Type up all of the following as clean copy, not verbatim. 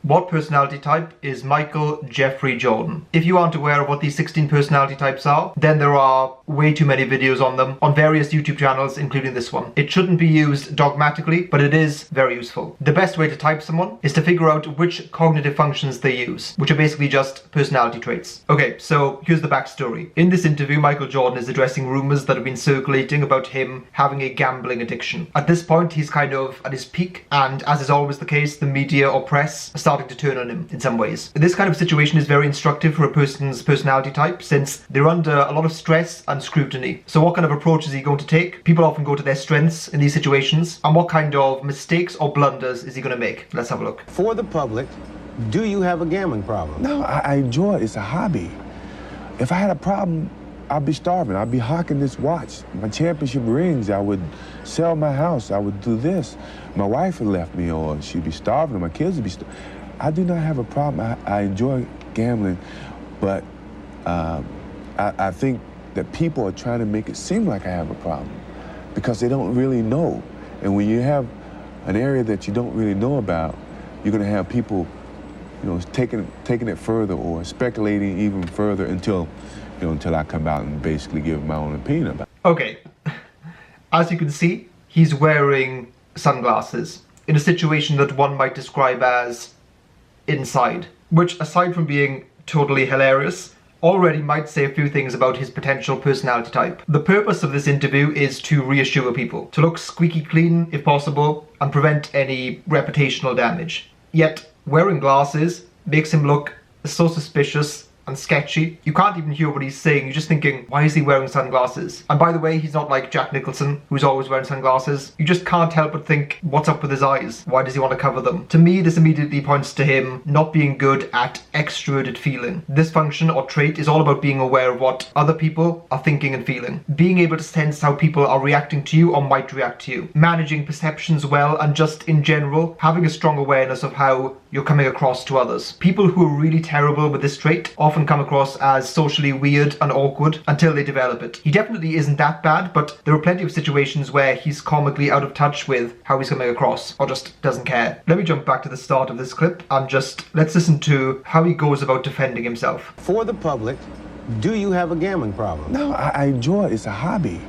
What personality type is Michael Jeffrey Jordan? If you aren't aware of what these 16 personality types are, then there are way too many videos on them on various YouTube channels, including this one. It shouldn't be used dogmatically, but it is very useful. The best way to type someone is to figure out which cognitive functions they use, which are basically just personality traits. Okay, so here's the backstory. In this interview, Michael Jordan is addressing rumors that have been circulating about him having a gambling addiction. At this point, he's kind of at his peak, and as is always the case, the media or press are starting to turn on him in some ways. This kind of situation is very instructive for a person's personality type, since they're under a lot of stress and scrutiny. So what kind of approach is he going to take? People often go to their strengths in these situations, and what kind of mistakes or blunders is he going to make? Let's have a look. For the public, do you have a gambling problem? No, I enjoy it. It's a hobby. If I had a problem, I'd be starving. I'd be hawking this watch. My championship rings, I would sell my house. I would do this. My wife had left me, or she'd be starving, or my kids would be starving. I do not have a problem. I enjoy gambling, but I think that people are trying to make it seem like I have a problem because they don't really know. And when you have an area that you don't really know about, you're going to have people, taking it further or speculating even further until I come out and basically give my own opinion about it. Okay, as you can see, he's wearing sunglasses in a situation that one might describe as inside, which, aside from being totally hilarious, already might say a few things about his potential personality type. The purpose of this interview is to reassure people, to look squeaky clean if possible, and prevent any reputational damage. Yet, wearing glasses makes him look so suspicious and sketchy. You can't even hear what he's saying. You're just thinking, why is he wearing sunglasses? And by the way, he's not like Jack Nicholson, who's always wearing sunglasses. You just can't help but think, what's up with his eyes? Why does he want to cover them? To me, this immediately points to him not being good at extroverted feeling. This function or trait is all about being aware of what other people are thinking and feeling. Being able to sense how people are reacting to you or might react to you. Managing perceptions well, and just in general, having a strong awareness of how you're coming across to others. People who are really terrible with this trait often come across as socially weird and awkward until they develop it. He definitely isn't that bad, but there are plenty of situations where he's comically out of touch with how he's coming across, or just doesn't care. Let me jump back to the start of this clip and let's listen to how he goes about defending himself. For the public, do you have a gambling problem? No, I enjoy it. It's a hobby.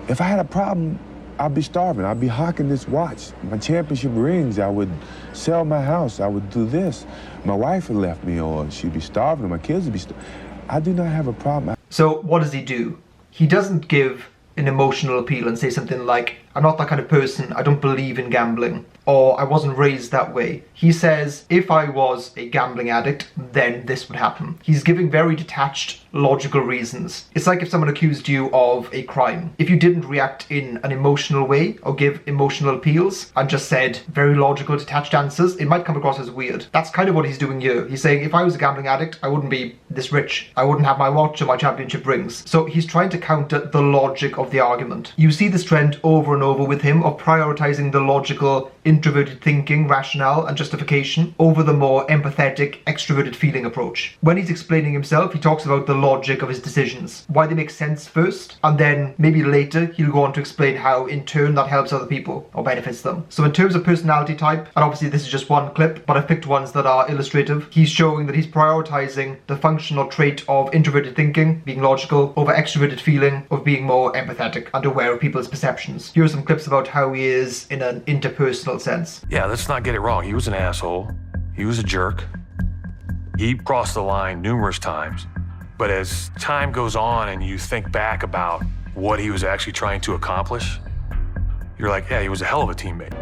If I had a problem, I'd be starving. I'd be hawking this watch. My championship rings, I would sell my house. I would do this. My wife had left me, or she'd be starving, or my kids would be starving. I do not have a problem. So what does he do? He doesn't give an emotional appeal and say something like, I'm not that kind of person, I don't believe in gambling, or I wasn't raised that way. He says, if I was a gambling addict, then this would happen. He's giving very detached, logical reasons. It's like if someone accused you of a crime. If you didn't react in an emotional way or give emotional appeals and just said very logical, detached answers, it might come across as weird. That's kind of what he's doing here. He's saying, if I was a gambling addict, I wouldn't be this rich. I wouldn't have my watch or my championship rings. So he's trying to counter the logic of the argument. You see this trend over and over with him of prioritizing the logical, introverted thinking, rationale, and justification over the more empathetic, extroverted feeling approach. When he's explaining himself, he talks about the logic of his decisions, why they make sense first, and then maybe later he'll go on to explain how in turn that helps other people or benefits them. So in terms of personality type, and obviously this is just one clip, but I've picked ones that are illustrative, he's showing that he's prioritizing the function or trait of introverted thinking, being logical, over extroverted feeling, of being more empathetic and aware of people's perceptions. Here are some clips about how he is in an interpersonal sense. Yeah, let's not get it wrong. He was an asshole. He was a jerk. He crossed the line numerous times. But as time goes on and you think back about what he was actually trying to accomplish, you're like, yeah, he was a hell of a teammate.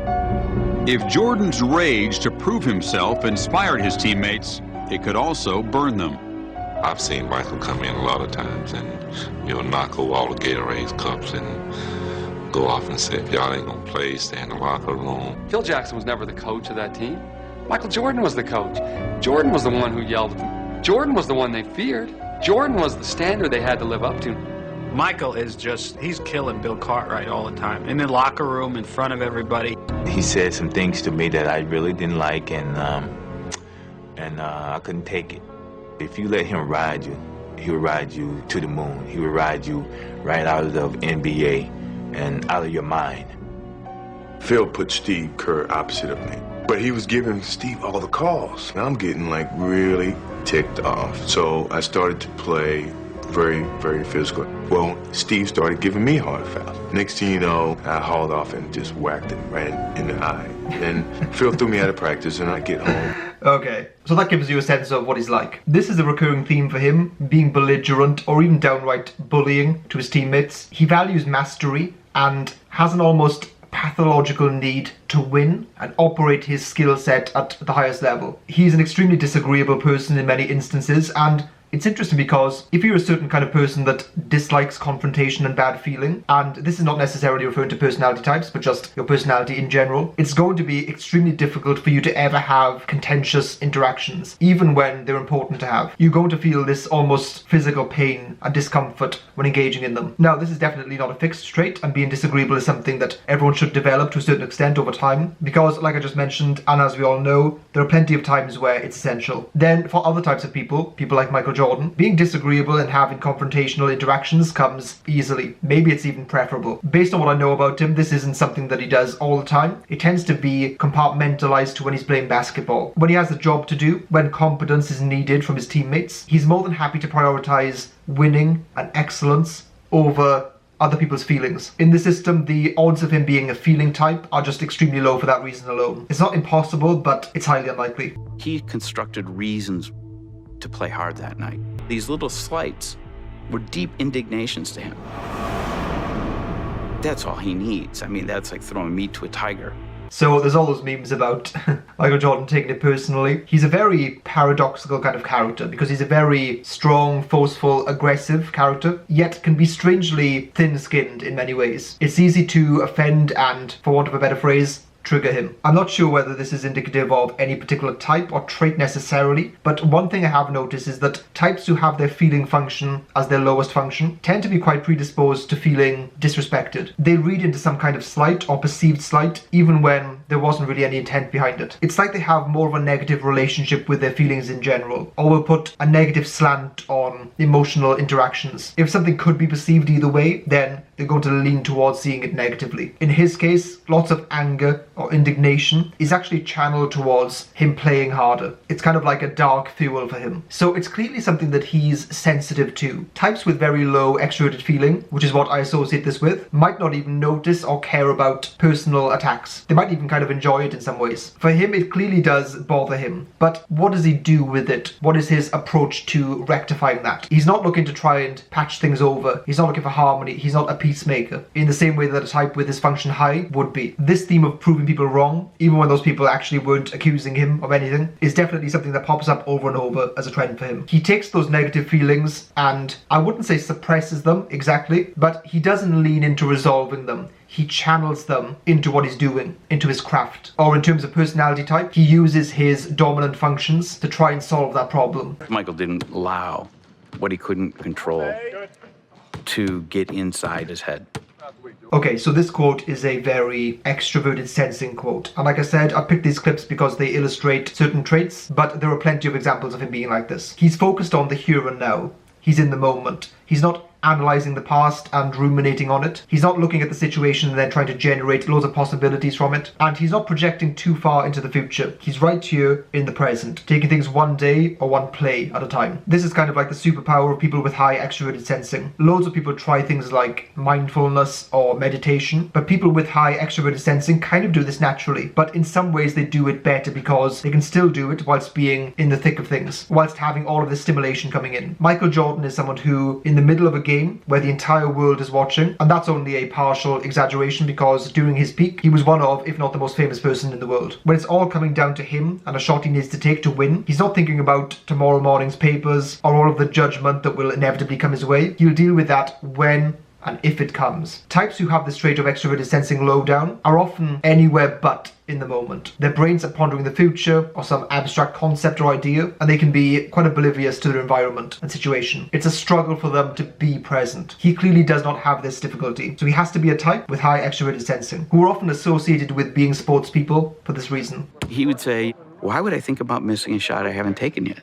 If Jordan's rage to prove himself inspired his teammates, it could also burn them. I've seen Michael come in a lot of times and, knock over all the Gatorade cups and go off and say, if y'all ain't gonna play, stay in the locker room. Phil Jackson was never the coach of that team. Michael Jordan was the coach. Jordan was the one who yelled at them. Jordan was the one they feared. Jordan was the standard they had to live up to. Michael is he's killing Bill Cartwright all the time. In the locker room, in front of everybody. He said some things to me that I really didn't like, and I couldn't take it. If you let him ride you, he will ride you to the moon. He will ride you right out of the NBA and out of your mind. Phil put Steve Kerr opposite of me. But he was giving Steve all the calls. And I'm getting like really ticked off. So I started to play very, very physical. Well, Steve started giving me hard fouls. Next thing you know, I hauled off and just whacked him right in the eye. And Phil threw me out of practice and I get home. Okay, so that gives you a sense of what he's like. This is a recurring theme for him, being belligerent or even downright bullying to his teammates. He values mastery and has an almost pathological need to win and operate his skill set at the highest level. He's an extremely disagreeable person in many instances, and it's interesting because if you're a certain kind of person that dislikes confrontation and bad feeling, and this is not necessarily referring to personality types, but just your personality in general, it's going to be extremely difficult for you to ever have contentious interactions, even when they're important to have. You're going to feel this almost physical pain and discomfort when engaging in them. Now, this is definitely not a fixed trait, and being disagreeable is something that everyone should develop to a certain extent over time, because, like I just mentioned, and as we all know, there are plenty of times where it's essential. Then, for other types of people like Michael Jordan, being disagreeable and having confrontational interactions comes easily. Maybe it's even preferable. Based on what I know about him, this isn't something that he does all the time. It tends to be compartmentalized to when he's playing basketball. When he has a job to do, when competence is needed from his teammates, he's more than happy to prioritize winning and excellence over other people's feelings. In the system, the odds of him being a feeling type are just extremely low for that reason alone. It's not impossible, but it's highly unlikely. He constructed reasons to play hard that night. These little slights were deep indignations to him. That's all he needs. I mean, that's like throwing meat to a tiger. So there's all those memes about Michael Jordan taking it personally. He's a very paradoxical kind of character because he's a very strong, forceful, aggressive character, yet can be strangely thin-skinned in many ways. It's easy to offend and, for want of a better phrase, trigger him. I'm not sure whether this is indicative of any particular type or trait necessarily, but one thing I have noticed is that types who have their feeling function as their lowest function tend to be quite predisposed to feeling disrespected. They read into some kind of slight or perceived slight even when there wasn't really any intent behind it. It's like they have more of a negative relationship with their feelings in general, or will put a negative slant on emotional interactions. If something could be perceived either way, then they're going to lean towards seeing it negatively. In his case, lots of anger or indignation is actually channeled towards him playing harder. It's kind of like a dark fuel for him. So it's clearly something that he's sensitive to. Types with very low extroverted feeling, which is what I associate this with, might not even notice or care about personal attacks. They might even kind of enjoy it in some ways. For him, it clearly does bother him. But what does he do with it? What is his approach to rectifying that? He's not looking to try and patch things over. He's not looking for harmony. He's not a peacemaker in the same way that a type with his function high would be. This theme of proving people wrong, even when those people actually weren't accusing him of anything, is definitely something that pops up over and over as a trend for him. He takes those negative feelings and I wouldn't say suppresses them exactly, but he doesn't lean into resolving them. He channels them into what he's doing, into his craft. Or in terms of personality type, he uses his dominant functions to try and solve that problem. Michael didn't allow what he couldn't control to get inside his head. Okay, so this quote is a very extroverted sensing quote. And like I said, I picked these clips because they illustrate certain traits, but there are plenty of examples of him being like this. He's focused on the here and now. He's in the moment. He's not analysing the past and ruminating on it. He's not looking at the situation and then trying to generate loads of possibilities from it. And he's not projecting too far into the future. He's right here in the present, taking things one day or one play at a time. This is kind of like the superpower of people with high extroverted sensing. Loads of people try things like mindfulness or meditation, but people with high extroverted sensing kind of do this naturally. But in some ways they do it better because they can still do it whilst being in the thick of things, whilst having all of this stimulation coming in. Michael Jordan is someone who, in the middle of a game where the entire world is watching, and that's only a partial exaggeration because during his peak he was one of, if not the most famous person in the world. When it's all coming down to him and a shot he needs to take to win, he's not thinking about tomorrow morning's papers or all of the judgment that will inevitably come his way. He'll deal with that when and if it comes. Types who have this trait of extroverted sensing low down are often anywhere but in the moment. Their brains are pondering the future or some abstract concept or idea, and they can be quite oblivious to their environment and situation. It's a struggle for them to be present. He clearly does not have this difficulty, so he has to be a type with high extroverted sensing, who are often associated with being sports people for this reason. He would say, why would I think about missing a shot I haven't taken yet?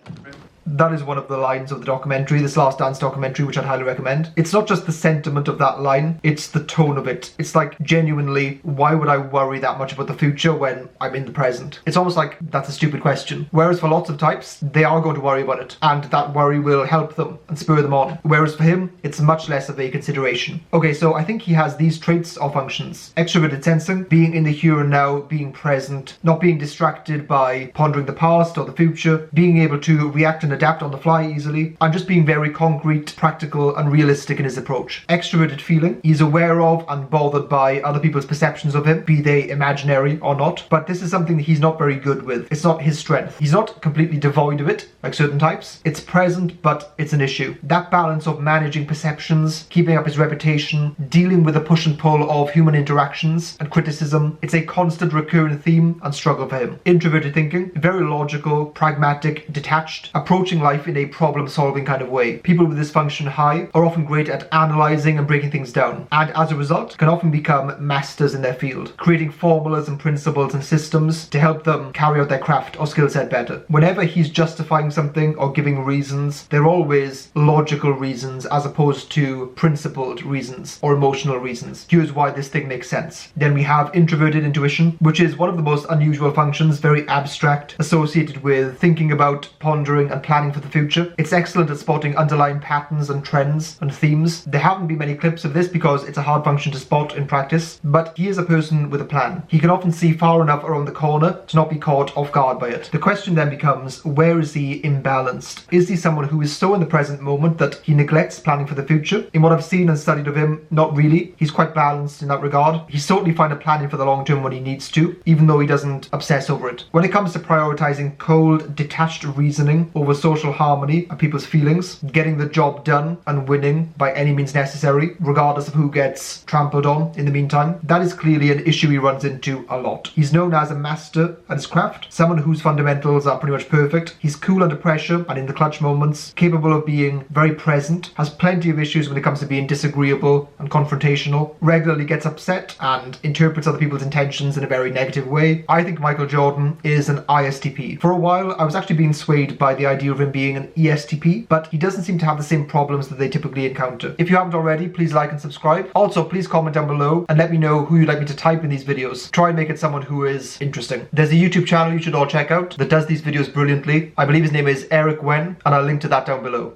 That is one of the lines of the documentary, this Last Dance documentary, which I'd highly recommend. It's not just the sentiment of that line, it's the tone of it. It's like, genuinely, why would I worry that much about the future when I'm in the present? It's almost like that's a stupid question. Whereas for lots of types, they are going to worry about it, and that worry will help them and spur them on. Whereas for him, it's much less of a consideration. Okay, so I think he has these traits or functions. Extroverted sensing, being in the here and now, being present, not being distracted by pondering the past or the future, being able to react and adapt on the fly easily, and just being very concrete, practical, and realistic in his approach. Extroverted feeling, he's aware of and bothered by other people's perceptions of him, be they imaginary or not, but this is something that he's not very good with. It's not his strength. He's not completely devoid of it, like certain types. It's present, but it's an issue. That balance of managing perceptions, keeping up his reputation, dealing with the push and pull of human interactions and criticism, it's a constant recurring theme and struggle for him. Introverted thinking, very logical, pragmatic, detached, approaching life in a problem-solving kind of way. People with this function high are often great at analysing and breaking things down, and as a result can often become masters in their field, creating formulas and principles and systems to help them carry out their craft or skill set better. Whenever he's justifying something or giving reasons, they're always logical reasons as opposed to principled reasons or emotional reasons. Here's why this thing makes sense. Then we have introverted intuition, which is one of the most unusual functions, very abstract, associated with thinking about, pondering, and planning for the future. It's excellent at spotting underlying patterns and trends and themes. There haven't been many clips of this because it's a hard function to spot in practice, but he is a person with a plan. He can often see far enough around the corner to not be caught off guard by it. The question then becomes, where is he imbalanced? Is he someone who is so in the present moment that he neglects planning for the future? In what I've seen and studied of him, not really. He's quite balanced in that regard. He's certainly fine at planning for the long term when he needs to, even though he doesn't obsess over it. When it comes to prioritizing cold, detached reasoning over social harmony and people's feelings, getting the job done and winning by any means necessary, regardless of who gets trampled on in the meantime, that is clearly an issue he runs into a lot. He's known as a master at his craft, someone whose fundamentals are pretty much perfect. He's cool under pressure and in the clutch moments, capable of being very present, has plenty of issues when it comes to being disagreeable and confrontational, regularly gets upset and interprets other people's intentions in a very negative way. I think Michael Jordan is an ISTP. For a while, I was actually being swayed by the idea of him being an ESTP, but he doesn't seem to have the same problems that they typically encounter. If you haven't already, please like and subscribe. Also, please comment down below and let me know who you'd like me to type in these videos. Try and make it someone who is interesting. There's a YouTube channel you should all check out that does these videos brilliantly. I believe his name is Eric Wen, and I'll link to that down below.